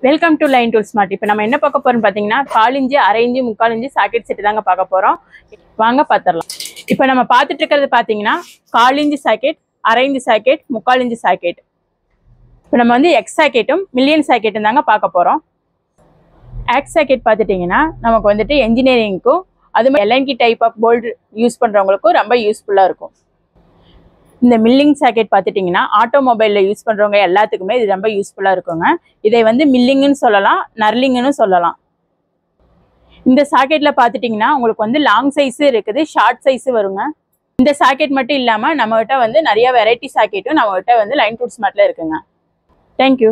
Welcome to line tool smart. இப்போ நம்ம என்ன பார்க்க போறோம்னு பார்த்தீங்கன்னா 1/4 inch, 1/2 inch, 3/4 inch socket set தாங்க பார்க்க போறோம். வாங்க பார்த்துடலாம். இப்போ நம்ம பார்த்துட்டு இருக்கிறது பார்த்தீங்கன்னா 1/4 inch socket, 1/2 inch socket, 3/4 inch socket. இப்போ நம்ம வந்து எக்ஸ் சாக்கெட்டும் மில்லியன் சாக்கெட்டும் தாங்க பார்க்க போறோம். எக்ஸ் சாக்கெட் பார்த்துட்டிங்கன்னா நமக்கு வந்துட்டு என்ஜினியரிங்க்கும் அது எல்என்கி டைப் ஆஃப் போல்டு யூஸ் பண்ணுறவங்களுக்கும் ரொம்ப யூஸ்ஃபுல்லாக இருக்கும். இந்த மில்லிங் சாக்கெட் பார்த்துட்டிங்கன்னா ஆட்டோமொபைலில் யூஸ் பண்ணுறவங்க எல்லாத்துக்குமே இது ரொம்ப யூஸ்ஃபுல்லாக இருக்குங்க. இதை வந்து மில்லிங்குன்னு சொல்லலாம், நர்லிங்குன்னு சொல்லலாம். இந்த சாக்கெட்டில் பார்த்துட்டிங்கன்னா உங்களுக்கு வந்து லாங் சைஸு இருக்குது, ஷார்ட் சைஸு வருங்க. இந்த சாக்கெட் மட்டும் இல்லாமல் நம்மகிட்ட வந்து நிறைய வெரைட்டி சாக்கெட்டும் நம்மகிட்ட வந்து லைன் டூல் ஸ்மார்ட்டில் இருக்குங்க. தேங்க்யூ.